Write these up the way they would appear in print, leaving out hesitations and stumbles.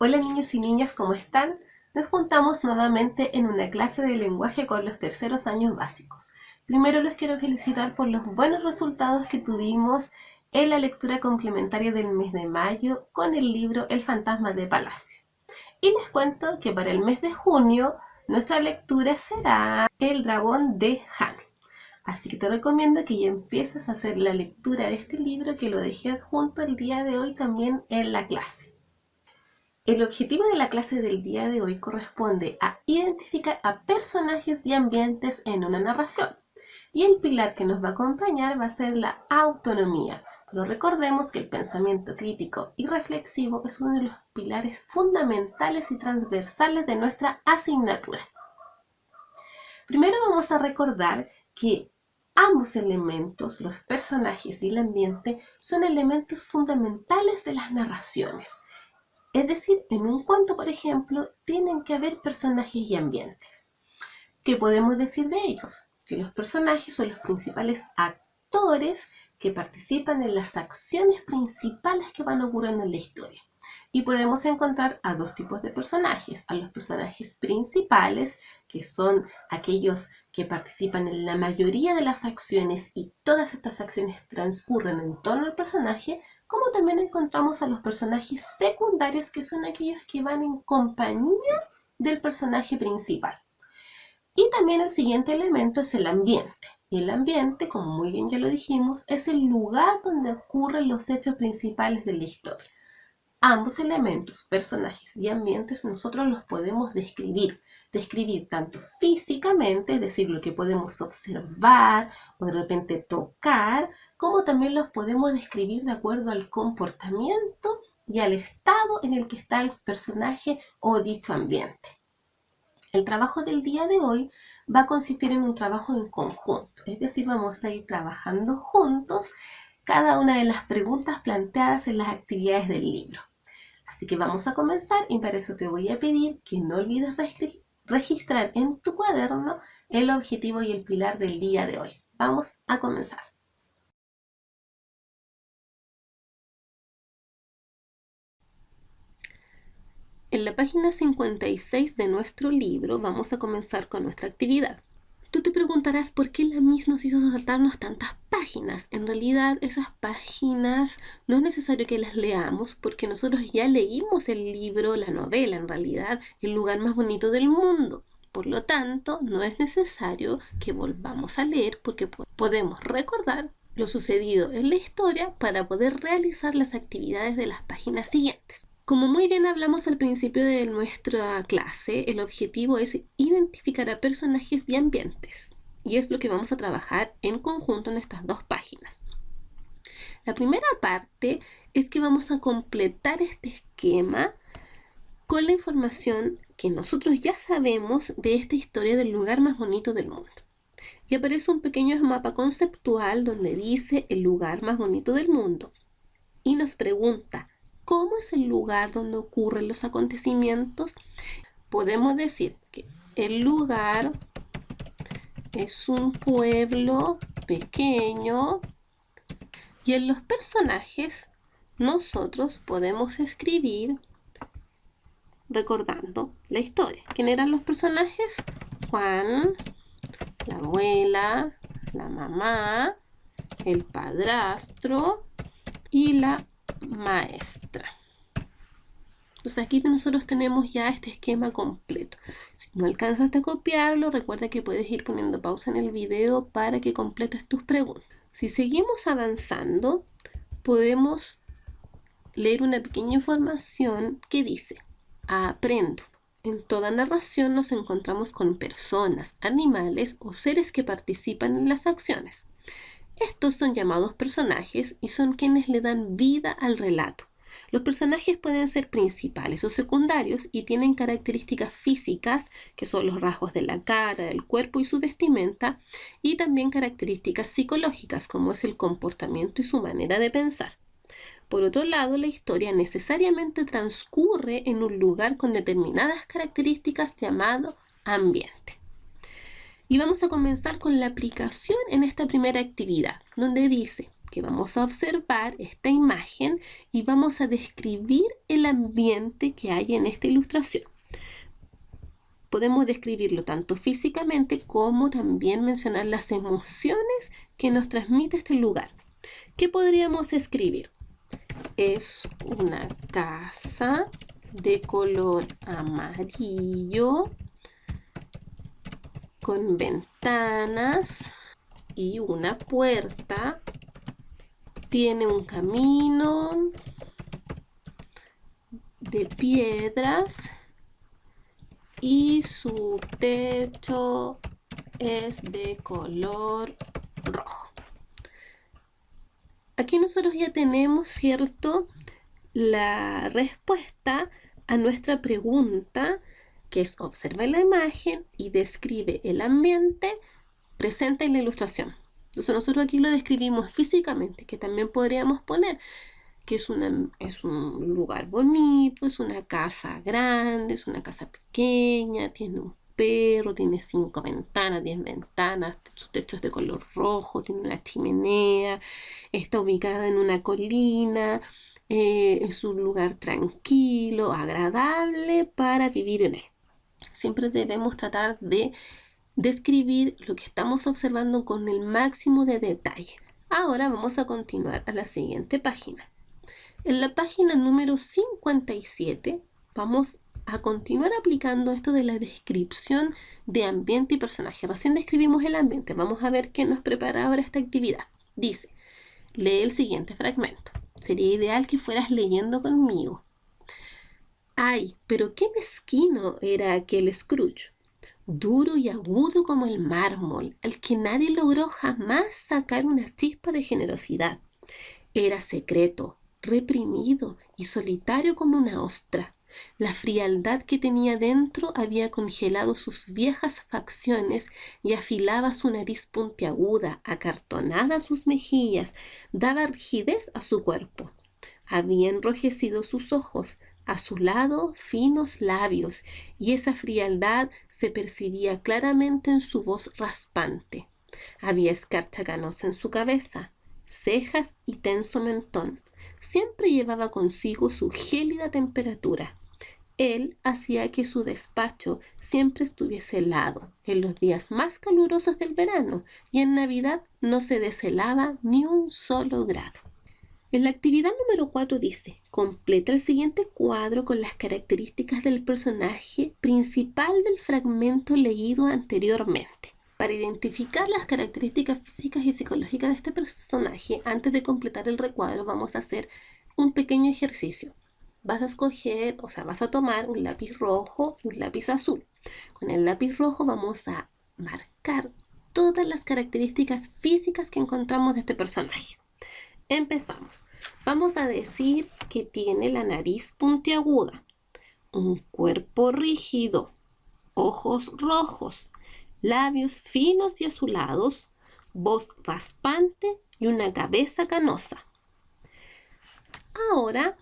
Hola niños y niñas, ¿cómo están? Nos juntamos nuevamente en una clase de lenguaje con los terceros años básicos. Primero los quiero felicitar por los buenos resultados que tuvimos en la lectura complementaria del mes de mayo con el libro El fantasma de Palacio. Y les cuento que para el mes de junio nuestra lectura será El dragón de Han. Así que te recomiendo que ya empieces a hacer la lectura de este libro que lo dejé adjunto el día de hoy también en la clase. El objetivo de la clase del día de hoy corresponde a identificar a personajes y ambientes en una narración. Y el pilar que nos va a acompañar va a ser la autonomía. Pero recordemos que el pensamiento crítico y reflexivo es uno de los pilares fundamentales y transversales de nuestra asignatura. Primero vamos a recordar que ambos elementos, los personajes y el ambiente, son elementos fundamentales de las narraciones. Es decir, en un cuento, por ejemplo, tienen que haber personajes y ambientes. ¿Qué podemos decir de ellos? Que los personajes son los principales actores que participan en las acciones principales que van ocurriendo en la historia. Y podemos encontrar a dos tipos de personajes. A los personajes principales, que son aquellos que participan en la mayoría de las acciones y todas estas acciones transcurren en torno al personaje, como también encontramos a los personajes secundarios, que son aquellos que van en compañía del personaje principal. Y también el siguiente elemento es el ambiente. Y el ambiente, como muy bien ya lo dijimos, es el lugar donde ocurren los hechos principales de la historia. Ambos elementos, personajes y ambientes, nosotros los podemos describir tanto físicamente, es decir, lo que podemos observar o de repente tocar, como también los podemos describir de acuerdo al comportamiento y al estado en el que está el personaje o dicho ambiente. El trabajo del día de hoy va a consistir en un trabajo en conjunto, es decir, vamos a ir trabajando juntos cada una de las preguntas planteadas en las actividades del libro. Así que vamos a comenzar y para eso te voy a pedir que no olvides registrar en tu cuaderno el objetivo y el pilar del día de hoy. Vamos a comenzar. En la página 56 de nuestro libro vamos a comenzar con nuestra actividad. Tú te preguntarás por qué la Miss nos hizo saltarnos tantas páginas. En realidad esas páginas no es necesario que las leamos porque nosotros ya leímos el libro, la novela en realidad, El lugar más bonito del mundo. Por lo tanto, no es necesario que volvamos a leer porque podemos recordar lo sucedido en la historia para poder realizar las actividades de las páginas siguientes. Como muy bien hablamos al principio de nuestra clase, el objetivo es identificar a personajes y ambientes. Y es lo que vamos a trabajar en conjunto en estas dos páginas. La primera parte es que vamos a completar este esquema con la información que nosotros ya sabemos de esta historia del lugar más bonito del mundo. Y aparece un pequeño mapa conceptual donde dice el lugar más bonito del mundo. Y nos pregunta, ¿cómo es el lugar donde ocurren los acontecimientos? Podemos decir que el lugar es un pueblo pequeño y en los personajes nosotros podemos escribir recordando la historia. ¿Quién eran los personajes? Juan, la abuela, la mamá, el padrastro y la maestra. Entonces aquí nosotros tenemos ya este esquema completo. Si no alcanzaste a copiarlo, recuerda que puedes ir poniendo pausa en el video para que completes tus preguntas. Si seguimos avanzando, podemos leer una pequeña información que dice: aprendo. En toda narración nos encontramos con personas, animales o seres que participan en las acciones. Estos son llamados personajes y son quienes le dan vida al relato. Los personajes pueden ser principales o secundarios y tienen características físicas, que son los rasgos de la cara, del cuerpo y su vestimenta, y también características psicológicas, como es el comportamiento y su manera de pensar. Por otro lado, la historia necesariamente transcurre en un lugar con determinadas características llamado ambiente. Y vamos a comenzar con la aplicación en esta primera actividad, donde dice: que vamos a observar esta imagen y vamos a describir el ambiente que hay en esta ilustración. Podemos describirlo tanto físicamente como también mencionar las emociones que nos transmite este lugar. ¿Qué podríamos escribir? Es una casa de color amarillo con ventanas y una puerta. Tiene un camino de piedras y su techo es de color rojo. Aquí nosotros ya tenemos, ¿cierto?, la respuesta a nuestra pregunta, que es observa la imagen y describe el ambiente presente en la ilustración. Entonces nosotros aquí lo describimos físicamente, que también podríamos poner que es un lugar bonito, es una casa grande, es una casa pequeña, tiene un perro, tiene 5 ventanas, 10 ventanas, su techo es de color rojo, tiene una chimenea, está ubicada en una colina, es un lugar tranquilo, agradable para vivir en él. Siempre debemos tratar de describir lo que estamos observando con el máximo de detalle. Ahora vamos a continuar a la siguiente página. En la página número 57 vamos a continuar aplicando esto de la descripción de ambiente y personaje. Recién describimos el ambiente. Vamos a ver qué nos prepara ahora esta actividad. Dice, lee el siguiente fragmento. Sería ideal que fueras leyendo conmigo. ¡Ay, pero qué mezquino era aquel Scrooge! Duro y agudo como el mármol, al que nadie logró jamás sacar una chispa de generosidad. Era secreto, reprimido y solitario como una ostra. La frialdad que tenía dentro había congelado sus viejas facciones y afilaba su nariz puntiaguda, acartonada sus mejillas, daba rigidez a su cuerpo. Había enrojecido sus ojos, a su lado finos labios, y esa frialdad se percibía claramente en su voz raspante. Había escarcha canosa en su cabeza, cejas y tenso mentón. Siempre llevaba consigo su gélida temperatura. Él hacía que su despacho siempre estuviese helado en los días más calurosos del verano, y en Navidad no se deshelaba ni un solo grado. En la actividad número 4 dice, completa el siguiente cuadro con las características del personaje principal del fragmento leído anteriormente. Para identificar las características físicas y psicológicas de este personaje, antes de completar el recuadro, vamos a hacer un pequeño ejercicio. Vas a tomar un lápiz rojo y un lápiz azul. Con el lápiz rojo vamos a marcar todas las características físicas que encontramos de este personaje. Empezamos. Vamos a decir que tiene la nariz puntiaguda, un cuerpo rígido, ojos rojos, labios finos y azulados, voz raspante y una cabeza canosa. Ahora,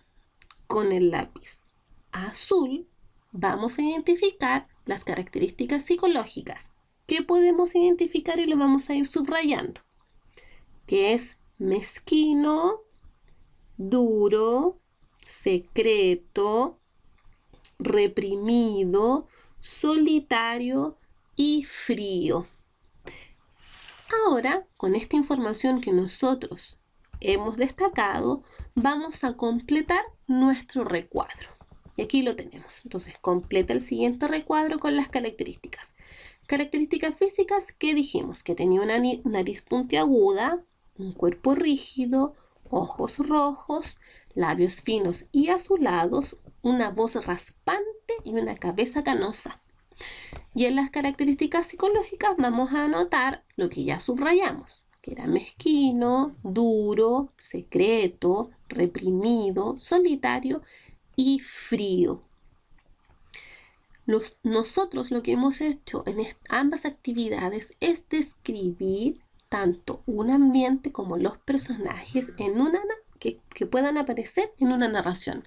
con el lápiz azul, vamos a identificar las características psicológicas. ¿Qué podemos identificar? Y lo vamos a ir subrayando. Que es mezquino, duro, secreto, reprimido, solitario y frío. Ahora, con esta información que nosotros hemos destacado, vamos a completar nuestro recuadro. Y aquí lo tenemos. Entonces, completa el siguiente recuadro con las características. Características físicas que dijimos que tenía una nariz puntiaguda, un cuerpo rígido, ojos rojos, labios finos y azulados, una voz raspante y una cabeza canosa. Y en las características psicológicas vamos a anotar lo que ya subrayamos, que era mezquino, duro, secreto, reprimido, solitario y frío. Nosotros lo que hemos hecho en ambas actividades es describir tanto un ambiente como los personajes que puedan aparecer en una narración.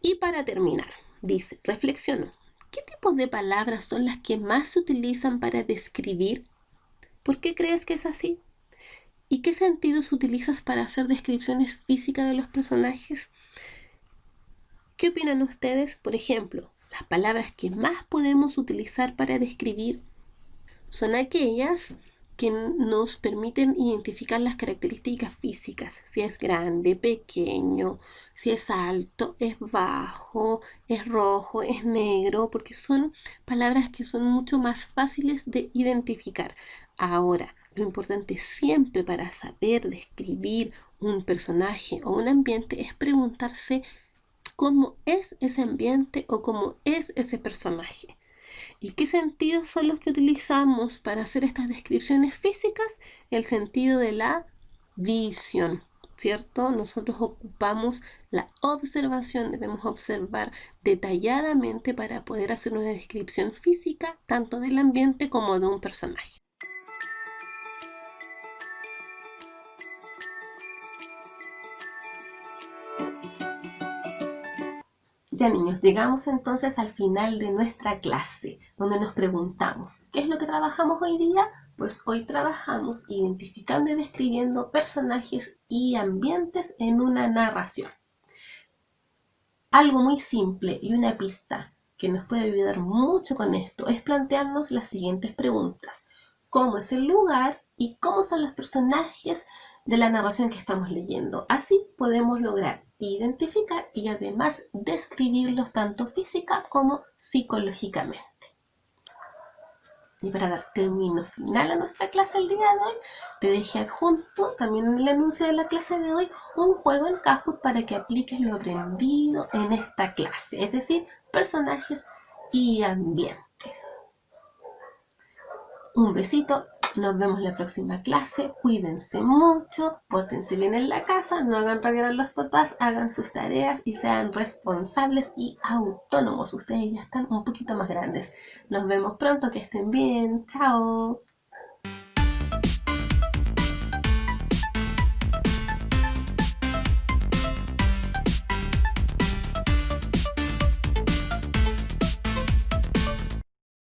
Y para terminar, dice, reflexiona, ¿qué tipos de palabras son las que más se utilizan para describir? ¿Por qué crees que es así? ¿Y qué sentidos utilizas para hacer descripciones físicas de los personajes? ¿Qué opinan ustedes? Por ejemplo, las palabras que más podemos utilizar para describir son aquellas que nos permiten identificar las características físicas, si es grande, pequeño, si es alto, es bajo, es rojo, es negro, porque son palabras que son mucho más fáciles de identificar. Ahora, lo importante siempre para saber describir un personaje o un ambiente es preguntarse cómo es ese ambiente o cómo es ese personaje. ¿Y qué sentidos son los que utilizamos para hacer estas descripciones físicas? El sentido de la visión, ¿cierto? Nosotros ocupamos la observación, debemos observar detalladamente para poder hacer una descripción física tanto del ambiente como de un personaje. Ya niños, llegamos entonces al final de nuestra clase, donde nos preguntamos, ¿qué es lo que trabajamos hoy día? Pues hoy trabajamos identificando y describiendo personajes y ambientes en una narración. Algo muy simple y una pista que nos puede ayudar mucho con esto es plantearnos las siguientes preguntas. ¿Cómo es el lugar y cómo son los personajes de la narración que estamos leyendo? Así podemos lograr identificar y además describirlos tanto física como psicológicamente. Y para dar término final a nuestra clase el día de hoy, te dejé adjunto también en el anuncio de la clase de hoy un juego en Kahoot para que apliques lo aprendido en esta clase, es decir, personajes y ambientes. Un besito, nos vemos la próxima clase, cuídense mucho, pórtense bien en la casa, no hagan rabiar a los papás, hagan sus tareas y sean responsables y autónomos. Ustedes ya están un poquito más grandes. Nos vemos pronto, que estén bien, chao.